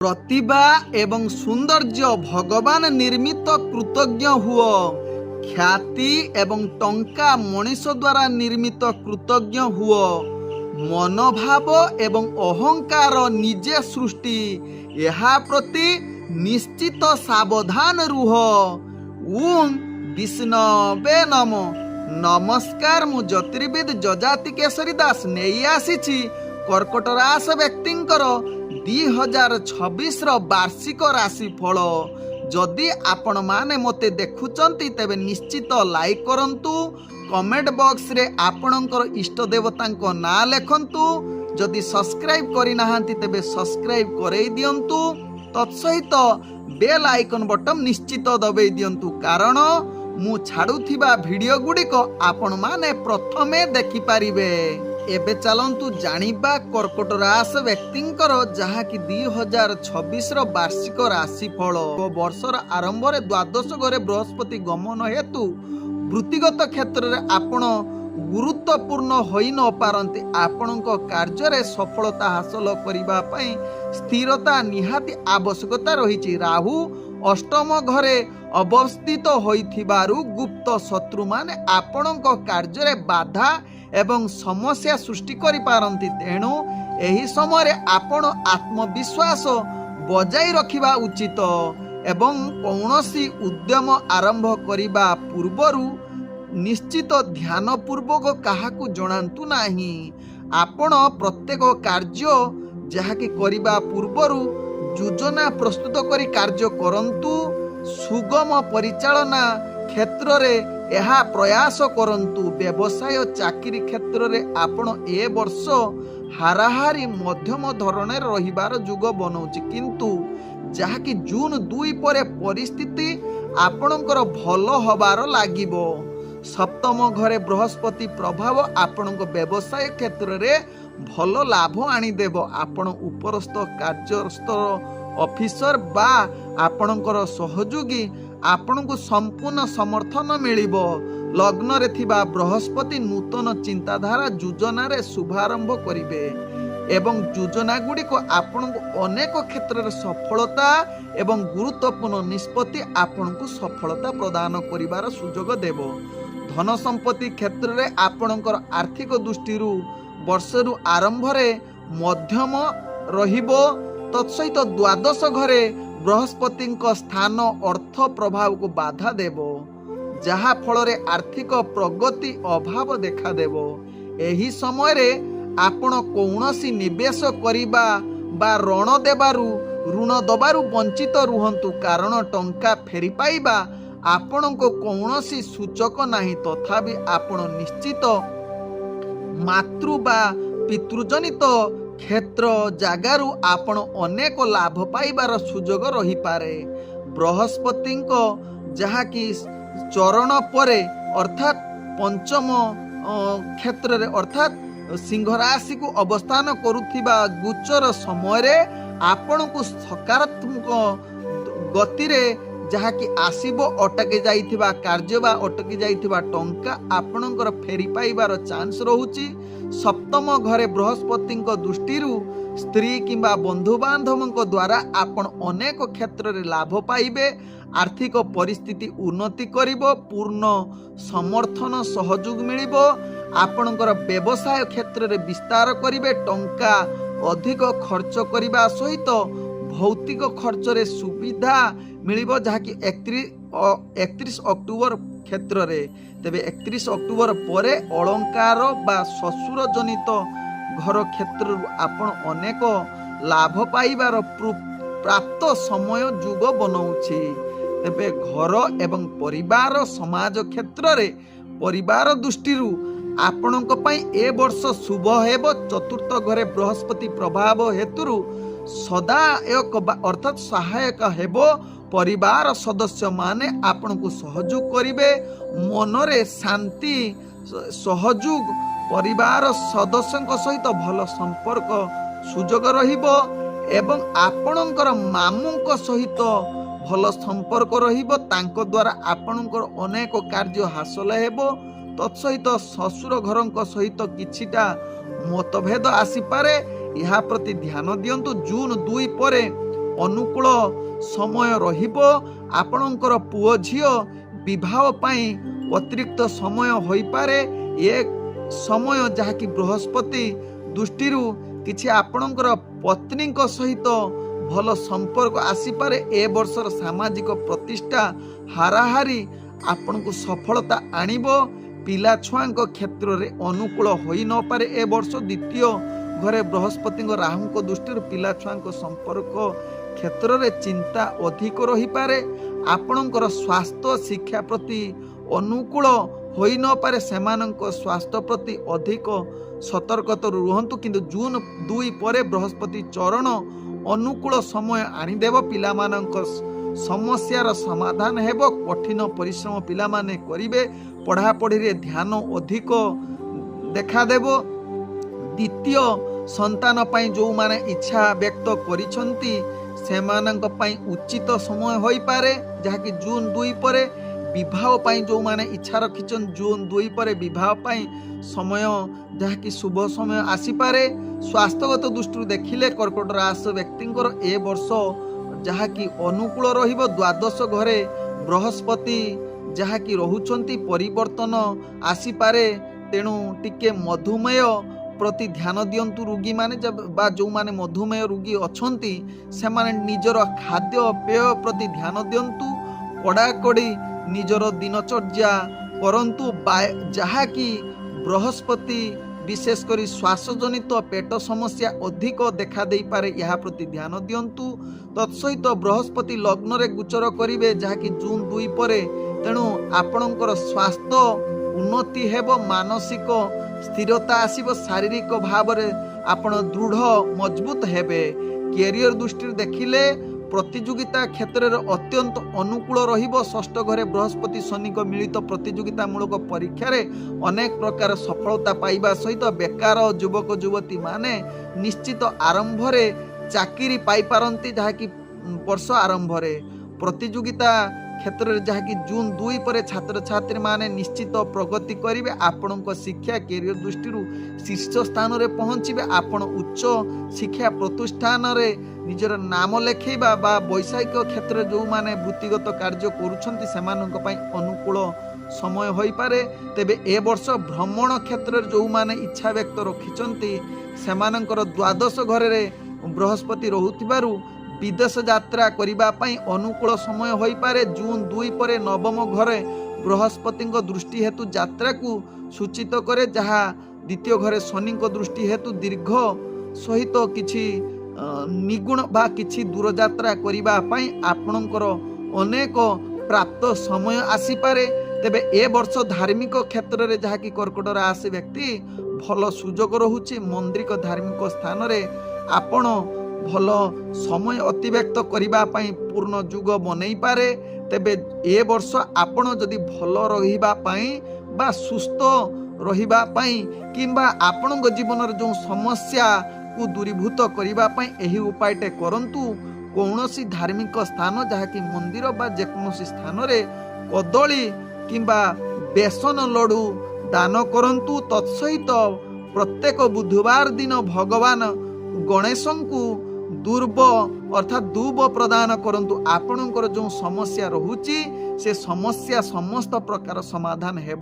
प्रतिभा एवं सौंदर्य भगवान निर्मित कृतज्ञ हुओ। ख्याति एवं टंका मनीष द्वारा निर्मित कृतज्ञ हुओ। मनोभाव एवं अहंकार निजे सृष्टि, यहा प्रति निश्चित सावधान रुह। ओम विष्णवे नमो। नमस्कार, मु ज्योतिर्विद जजाति केशरी दास नहीं आसी कर्कट रास व्यक्तिंकर 2026 वार्षिक राशिफल। जदि आपण माने मते देखुचंती तेबे निश्चित लाइक करंतु। कमेंट बॉक्स रे आपणकर इष्ट देवतांको ना लेखंतु। जदि सब्सक्राइब करि नाहांती तेबे सब्सक्राइब करई दियंतु। तत्सहित बेल आइकन बटन निश्चित दबाई दियंतु, कारण मु छाड़ुथिबा वीडियो गुड़िक आपण माने प्रथमे देखि पारिबे। एबे चलंतु जानिबा कर्कट रास व्यक्तिंकर जहाँकि 2026 वार्षिक राशिफल। वर्षर आरंभ रे द्वादश घरे बृहस्पति गमन हेतु वृत्तिगत क्षेत्र रे आपण गुरुत्वपूर्ण होई न पारंती। आपणक कार्य रे सफलता हासिल करिबा पई स्थिरता निहाती आवश्यकता रहिछि। राहु अष्टम घरे अवस्थित होइथिबारु गुप्त शत्रु माने आपणक कार्य रे बाधा एवं समस्या सृष्टि करि पारंती। तेणु एही समय आपण आत्मविश्वास बजाई रखिबा उचित एवं कौनसी उद्यम आरंभ करिबा पूर्वरु निश्चित ध्यान पूर्वक काहाकू जणांतु नाही। आपण प्रत्येक कार्य जहाँकि करिबा पूर्वरु योजना प्रस्तुत करी कार्य करंतु। सुगम परिचालना क्षेत्र रे यह प्रयास करंतु। व्यवसाय चाकरी क्षेत्र रे आपण ए वर्ष हाराहारी मध्यम धरणे रहिबार जुग बनौछि, किंतु जहाँकि जून 2 परे परिस्थिति आपणकर भल हबार लागिबो। सप्तम घरे बृहस्पति प्रभाव आपणक व्यवसाय क्षेत्र रे भल लाभ आनी देबो। आपण उपरस्थ कार्यस्थ ऑफिसर बा आपणकर सहयोगी आपणको संपूर्ण समर्थन मिलिबो। लग्न रे थिबा बृहस्पति नूतन चिंताधारा योजना रे शुभारंभ करिवे एवं योजना गुडी को आपणको अनेक क्षेत्र रे सफलता एवं गुरुत्वपूर्ण निष्पत्ति आपणको सफलता प्रदान करिवार सुजोग देबो। धन संपत्ति क्षेत्र रे आपणकर आर्थिक दृष्टिरु वर्षरु आरंभ रे मध्यम रहिबो। तत्सहित द्वादश घरे बृहस्पति स्थान अर्थ प्रभाव को बाधा देबो, जहा फल रे आर्थिक प्रगति अभाव देखा देबो। एही समय रे आपण कौनसी निवेश करिबा बा ऋण दबारु वंचित रुहंतु, कारण टंका फेरी पाइबा आपण को कौनसी सूचक नाही। तथापि आपण निश्चित मातृ बा पितृजनित क्षेत्र जागारु आपण अनेक लाभ पाइबार सुजोग रही पारे। बृहस्पति जहाँ कि चरण परे अर्थात पंचम क्षेत्र रे अर्थात सिंह राशि को अवस्थान करुथिबा गोचर समय रे आपण को सकारात्मक गति रे जहाँ कि आसीबो अटकी जाइथिबा कार्य बा अटकी जाइथिबा टंका आपणकर फेरी पाइबार चांस रहुची। सप्तम घरे बृहस्पति दृष्टिरु स्त्री किंबा बंधु बांधव द्वारा आपण अनेक क्षेत्र रे लाभ पाइबे। आर्थिक परिस्थिति उन्नति करिबो, पूर्ण समर्थन सहयोग मिलिबो। आपणकर व्यवसाय क्षेत्र रे विस्तार करिबे। टंका अधिक खर्च करिबा सहित भौतिक खर्च रे सुविधा मिलिबो, जहाँकि 31 अक्टोबर क्षेत्र रे। तेबे 31 अक्टोबर परे अलंकार बा ससुर जनित घर क्षेत्र आपण अनेक लाभ पाइबार प्राप्त समय जुग बनौछि। तेबे घर एवं परिवार समाज क्षेत्र रे परिवार दृष्टिरु आपणक पई ए वर्ष शुभ हेबो। चतुर्थ घरे बृहस्पति प्रभाव हेतुरु सदायक अर्थात सहायक हेबो। परिवार सदस्य माने आपण को सहयोग करिवे। मनरे शांति सहयोग परिवार सदस्यଙ୍କ सहित भल संपर्क सुजोग रहिबो एवं आपणकर मामुଙ୍କ सहित भल संपर्क रहिबो। तांको द्वारा आपणकर अनेक कार्य हासिल हेबो। तत्सहित ससुर घरଙ୍କ सहित किछिटा मतभेद आसी पारे। यह प्रति ध्यान दियंतु। जून 2 परे ଅନୁକୂଳ ସମୟ ରହିବ। ଆପଣଙ୍କର ପୁଅ ଝିଅ ବିବାହ ପାଇଁ ଅତିରିକ୍ତ ସମୟ ହୋଇପାରେ। ଏ ସମୟ ଯାହାକି ବୃହସ୍ପତି ଦୃଷ୍ଟିରୁ କିଛି ଆପଣଙ୍କର ପତ୍ନୀଙ୍କ ସହିତ ଭଲ ସମ୍ପର୍କ ଆସିପାରେ। ଏ ବର୍ଷର ସାମାଜିକ ପ୍ରତିଷ୍ଠା ହାରାହାରି ଆପଣଙ୍କୁ ସଫଳତା ଆଣିବ। ପିଲା ଛୁଆଙ୍କ କ୍ଷେତ୍ରରେ ଅନୁକୂଳ ହୋଇନପାରେ ଏ ବର୍ଷ। ଦ୍ୱିତୀୟ ଘରେ ବୃହସ୍ପତିଙ୍କ ରାହୁଙ୍କ ଦୃଷ୍ଟିରୁ ପିଲା ଛୁଆଙ୍କ ସମ୍ପର୍କ କ୍ଷେତ୍ରରେ ଚିନ୍ତା ଅଧିକ ରହିପାରେ। ଆପଣଙ୍କର ସ୍ୱାସ୍ଥ୍ୟ ଶିକ୍ଷା ପ୍ରତି ଅନୁକୂଳ ହୋଇନପାରେ। ସେମାନଙ୍କ ସ୍ୱାସ୍ଥ୍ୟ ପ୍ରତି ଅଧିକ ସତର୍କତାରୁ ରୁହନ୍ତୁ। କିନ୍ତୁ ଜୁନ 2 ପରେ ବୃହସ୍ପତି ଚରଣ ଅନୁକୂଳ ସମୟ ଆଣିଦେବ। ପିଲାମାନଙ୍କ ସମସ୍ୟାର ସମାଧାନ ହେବ। କଠିନ ପରିଶ୍ରମ ପିଲାମାନେ କରିବେ। ପଢ଼ାପଢ଼ିରେ ଧ୍ୟାନ ଅଧିକ ଦେଖାଦେବ। ଦ୍ୱିତୀୟ ସନ୍ତାନ ପାଇଁ ଯେଉଁମାନେ ଇଚ୍ଛା ବ୍ୟକ୍ତ କରିଛନ୍ତି ସେମାନଙ୍କ ପାଇଁ ଉଚିତ ସମୟ ହୋଇପାରେ, ଯାହାକି ଜୁନ 2 ପରେ। ବିବାହ ପାଇଁ ଯେଉଁମାନେ ଇଚ୍ଛା ରଖିଛନ୍ତି ଜୁନ 2 ପରେ ବିବାହ ପାଇଁ ସମୟ, ଯାହାକି ଶୁଭ ସମୟ ଆସିପାରେ। ସ୍ୱାସ୍ଥ୍ୟଗତ ଦୃଷ୍ଟିରୁ ଦେଖିଲେ କର୍କଟ ରାଶି ବ୍ୟକ୍ତିଙ୍କର ଏ ବର୍ଷ ଯାହାକି ଅନୁକୂଳ ରହିବ। ଦ୍ୱାଦଶ ଘରେ ବୃହସ୍ପତି ଯାହାକି ରହୁଛନ୍ତି, ପରିବର୍ତ୍ତନ ଆସିପାରେ। ତେଣୁ ଟିକେ ମଧୁମେହ ପ୍ରତି ଧ୍ୟାନ ଦିଅନ୍ତୁ। ରୋଗୀମାନେ ବା ଯେଉଁମାନେ ମଧୁମେହ ରୋଗୀ ଅଛନ୍ତି ସେମାନେ ନିଜର ଖାଦ୍ୟପେୟ ପ୍ରତି ଧ୍ୟାନ ଦିଅନ୍ତୁ। କଡ଼ାକଡ଼ି ନିଜର ଦିନଚର୍ଯ୍ୟା କରନ୍ତୁ। ଯାହାକି ବୃହସ୍ପତି ବିଶେଷ କରି ଶ୍ୱାସଜନିତ ପେଟ ସମସ୍ୟା ଅଧିକ ଦେଖା ଦେଇପାରେ, ଏହା ପ୍ରତି ଧ୍ୟାନ ଦିଅନ୍ତୁ। ତତ୍ସହିତ ବୃହସ୍ପତି ଲଗ୍ନରେ ଗୋଚର କରିବେ ଯାହାକି ଜୁନ 2 ପରେ। ତେଣୁ ଆପଣଙ୍କର ସ୍ୱାସ୍ଥ୍ୟ ଉନ୍ନତି ହେବ, ମାନସିକ ସ୍ଥିରତା ଆସିବ, ଶାରୀରିକ ଭାବରେ ଆପଣ ଦୃଢ଼ ମଜବୁତ ହେବେ। କ୍ୟାରିୟର ଦୃଷ୍ଟିରୁ ଦେଖିଲେ ପ୍ରତିଯୋଗିତା କ୍ଷେତ୍ରରେ ଅତ୍ୟନ୍ତ ଅନୁକୂଳ ରହିବ। ଷଷ୍ଠ ଘରେ ବୃହସ୍ପତି ଶନିଙ୍କ ମିଳିତ ପ୍ରତିଯୋଗିତାମୂଳକ ପରୀକ୍ଷାରେ ଅନେକ ପ୍ରକାର ସଫଳତା ପାଇବା ସହିତ ବେକାର ଯୁବକ ଯୁବତୀ ମାନେ ନିଶ୍ଚିତ ଆରମ୍ଭରେ ଚାକିରି ପାଇପାରନ୍ତି, ଯାହାକି ବର୍ଷ ଆରମ୍ଭରେ। ପ୍ରତିଯୋଗିତା କ୍ଷେତ୍ରରେ ଯାହାକି ଜୁନ 2 ପରେ ଛାତ୍ରଛାତ୍ରୀମାନେ ନିଶ୍ଚିତ ପ୍ରଗତି କରିବେ। ଆପଣଙ୍କ ଶିକ୍ଷା କ୍ୟାରିୟର ଦୃଷ୍ଟିରୁ ଶୀର୍ଷ ସ୍ଥାନରେ ପହଞ୍ଚିବେ। ଆପଣ ଉଚ୍ଚ ଶିକ୍ଷା ପ୍ରତିଷ୍ଠାନରେ ନିଜର ନାମ ଲେଖାଇବା ବା ବୈଷୟିକ କ୍ଷେତ୍ରରେ ଯେଉଁମାନେ ବୃତ୍ତିଗତ କାର୍ଯ୍ୟ କରୁଛନ୍ତି ସେମାନଙ୍କ ପାଇଁ ଅନୁକୂଳ ସମୟ ହୋଇପାରେ। ତେବେ ଏ ବର୍ଷ ଭ୍ରମଣ କ୍ଷେତ୍ରରେ ଯେଉଁମାନେ ଇଚ୍ଛା ବ୍ୟକ୍ତ ରଖିଛନ୍ତି ସେମାନଙ୍କର ଦ୍ୱାଦଶ ଘରରେ ବୃହସ୍ପତି ରହୁଥିବାରୁ ବିଦେଶ ଯାତ୍ରା କରିବା ପାଇଁ ଅନୁକୂଳ ସମୟ ହୋଇପାରେ। ଜୁନ 2 ପରେ ନବମ ଘରେ ବୃହସ୍ପତିଙ୍କ ଦୃଷ୍ଟି ହେତୁ ଯାତ୍ରାକୁ ସୂଚିତ କରେ, ଯାହା ଦ୍ୱିତୀୟ ଘରେ ଶନିଙ୍କ ଦୃଷ୍ଟି ହେତୁ ଦୀର୍ଘ ସହିତ କିଛି ନିଗୁଣ ବା କିଛି ଦୂରଯାତ୍ରା କରିବା ପାଇଁ ଆପଣଙ୍କର ଅନେକ ପ୍ରାପ୍ତ ସମୟ ଆସିପାରେ। ତେବେ ଏ ବର୍ଷ ଧାର୍ମିକ କ୍ଷେତ୍ରରେ ଯାହାକି କର୍କଟ ରାଶି ବ୍ୟକ୍ତି ଭଲ ସୁଯୋଗ ରହୁଛି। ମନ୍ଦିରିକ ଧାର୍ମିକ ସ୍ଥାନରେ ଆପଣ ଭଲ ସମୟ ଅତିବାହିତ କରିବା ପାଇଁ ପୂର୍ଣ୍ଣ ଯୁଗ ବନେଇପାରେ। ତେବେ ଏ ବର୍ଷ ଆପଣ ଯଦି ଭଲ ରହିବା ପାଇଁ ବା ସୁସ୍ଥ ରହିବା ପାଇଁ କିମ୍ବା ଆପଣଙ୍କ ଜୀବନର ଯେଉଁ ସମସ୍ୟାକୁ ଦୂରୀଭୂତ କରିବା ପାଇଁ ଏହି ଉପାୟଟେ କରନ୍ତୁ। କୌଣସି ଧାର୍ମିକ ସ୍ଥାନ ଯାହାକି ମନ୍ଦିର ବା ଯେକୌଣସି ସ୍ଥାନରେ କଦଳୀ କିମ୍ବା ବେସନ ଲଡ଼ୁ ଦାନ କରନ୍ତୁ। ତତ୍ସହିତ ପ୍ରତ୍ୟେକ ବୁଧବାର ଦିନ ଭଗବାନ ଗଣେଶଙ୍କୁ ଦୁବ ପ୍ରଦାନ କରନ୍ତୁ। ଆପଣଙ୍କର ଯେଉଁ ସମସ୍ୟା ରହୁଛି ସେ ସମସ୍ୟା ସମସ୍ତ ପ୍ରକାର ସମାଧାନ ହେବ।